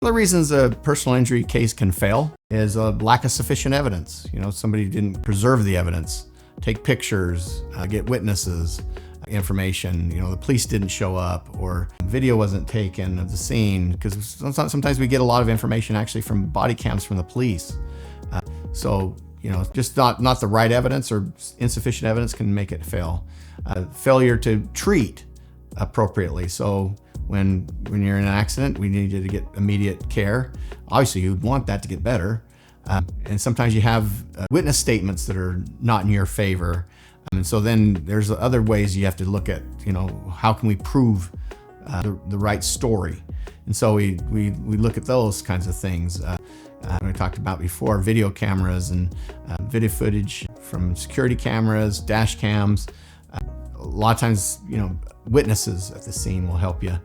One of the reasons a personal injury case can fail is a lack of sufficient evidence. Somebody didn't preserve the evidence, take pictures, get witnesses, information. The police didn't show up, or video wasn't taken of the scene, because sometimes we get a lot of information actually from body cams from the police. Just not the right evidence or insufficient evidence can make it fail. Failure to treat appropriately. So when you're in an accident, we need you to get immediate care. Obviously, you'd want that to get better. And sometimes you have witness statements that are not in your favor. And so then there's other ways you have to look at, how can we prove the right story? And so we look at those kinds of things. We talked about before, video cameras and video footage from security cameras, dash cams. A lot of times, witnesses at the scene will help you.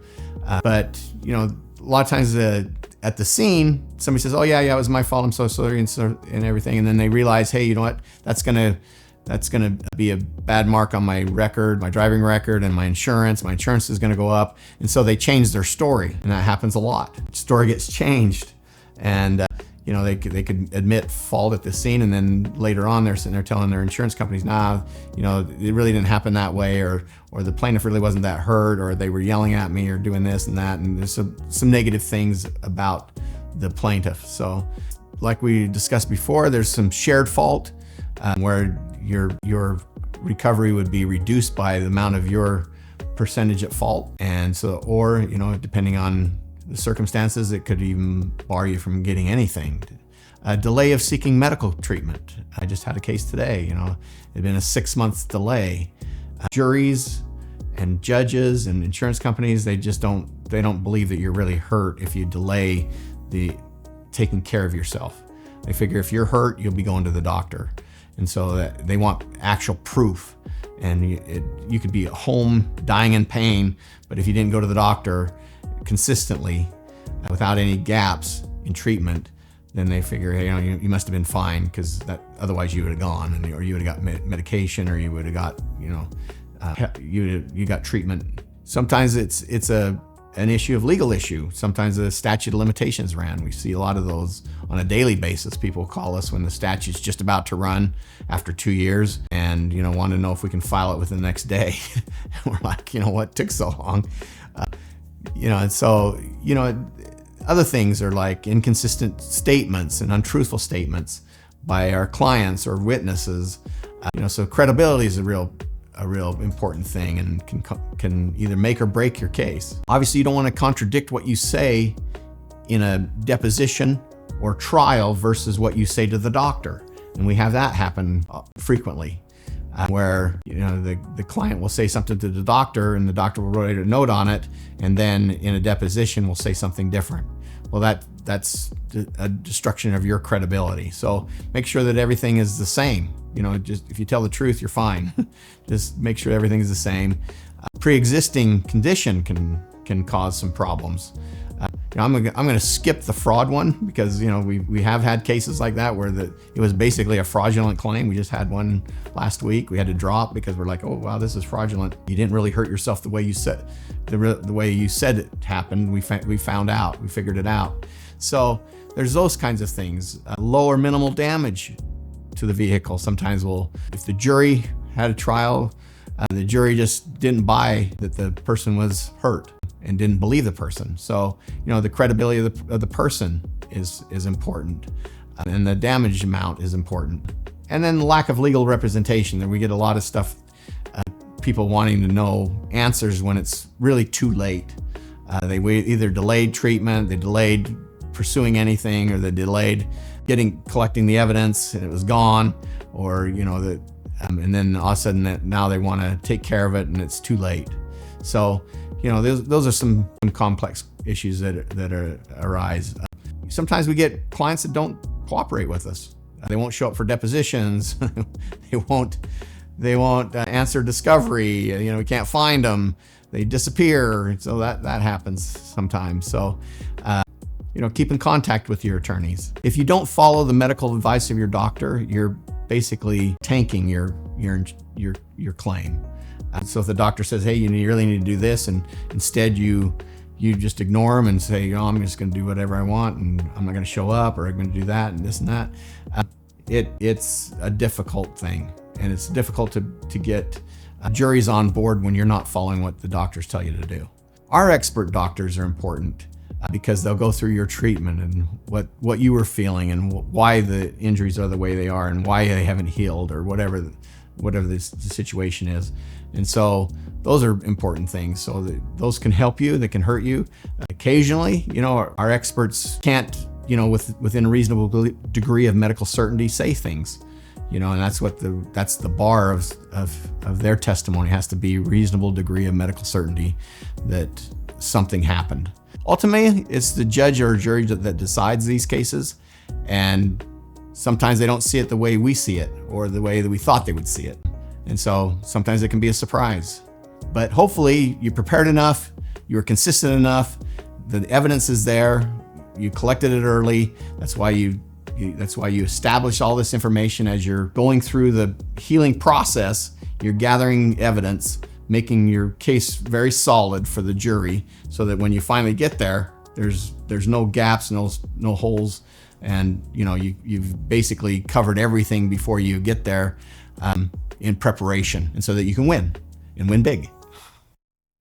But a lot of times at the scene, somebody says, "Oh yeah, it was my fault. I'm so sorry," and everything. And then they realize, hey, you know what? That's gonna be a bad mark on my record, my driving record, and my insurance. My insurance is gonna go up. And so they change their story, and that happens a lot. Story gets changed, and they could admit fault at the scene, and then later on they're sitting there telling their insurance companies, it really didn't happen that way, or the plaintiff really wasn't that hurt, or they were yelling at me, or doing this and that, and there's some negative things about the plaintiff. So, like we discussed before, there's some shared fault where your recovery would be reduced by the amount of your percentage at fault, and so, or depending on the circumstances, it could even bar you from getting anything. A delay of seeking medical treatment. I just had a case today, it had been a 6-month delay. Juries and judges and insurance companies, they don't believe that you're really hurt if you delay the taking care of yourself. They figure if you're hurt, you'll be going to the doctor. And so they want actual proof. And you could be at home dying in pain, but if you didn't go to the doctor consistently without any gaps in treatment, then they figure, hey, you must have been fine, because otherwise you would have gone, or you would have got medication, or you would have got you got treatment. Sometimes it's an issue of legal issue. Sometimes the statute of limitations ran. We see a lot of those on a daily basis. People call us when the statute's just about to run after 2 years, and want to know if we can file it within the next day. We're like, what took so long? And so, other things are like inconsistent statements and untruthful statements by our clients or witnesses. So credibility is a real important thing, and can either make or break your case. Obviously, you don't want to contradict what you say in a deposition or trial versus what you say to the doctor. And we have that happen frequently. Where the client will say something to the doctor, and the doctor will write a note on it, and then in a deposition will say something different. Well, that's a destruction of your credibility. So make sure that everything is the same. Just if you tell the truth, you're fine. Just make sure everything is the same. Pre-existing condition can cause some problems. I'm going to skip the fraud one, because we have had cases like that where it was basically a fraudulent claim. We just had one last week. We had to drop because we're like, oh wow, this is fraudulent. You didn't really hurt yourself the way you said it happened. We found out. We figured it out. So there's those kinds of things. Low or minimal damage to the vehicle. Sometimes if the jury had a trial, the jury just didn't buy that the person was hurt and didn't believe the person. So, the credibility of the person is important, and the damage amount is important. And then the lack of legal representation. That we get a lot of stuff, people wanting to know answers when it's really too late. They either delayed treatment, they delayed pursuing anything, or they delayed collecting the evidence and it was gone, or and then all of a sudden now they want to take care of it and it's too late. So those are some complex issues that arise. Sometimes we get clients that don't cooperate with us. They won't show up for depositions. They won't answer discovery. We can't find them. They disappear. So that happens sometimes. So keep in contact with your attorneys. If you don't follow the medical advice of your doctor, you're basically tanking your claim. So if the doctor says, hey, you really need to do this, and instead you you just ignore them and say, I'm just going to do whatever I want, and I'm not going to show up, or I'm going to do that and this and that. It's a difficult thing, and it's difficult to get juries on board when you're not following what the doctors tell you to do. Our expert doctors are important because they'll go through your treatment and what you were feeling and why the injuries are the way they are and why they haven't healed, or whatever the situation is. And so those are important things. So those can help you, they can hurt you. Occasionally, our experts can't, within a reasonable degree of medical certainty, say things, and that's the bar of their testimony. Has to be reasonable degree of medical certainty that something happened. Ultimately, it's the judge or jury that decides these cases, and sometimes they don't see it the way we see it or the way that we thought they would see it. And so sometimes it can be a surprise. But hopefully you prepared enough, you were consistent enough, the evidence is there, you collected it early. That's why you establish all this information as you're going through the healing process. You're gathering evidence, making your case very solid for the jury, so that when you finally get there, there's no gaps, no holes, and you've basically covered everything before you get there in preparation, and so that you can win and win big.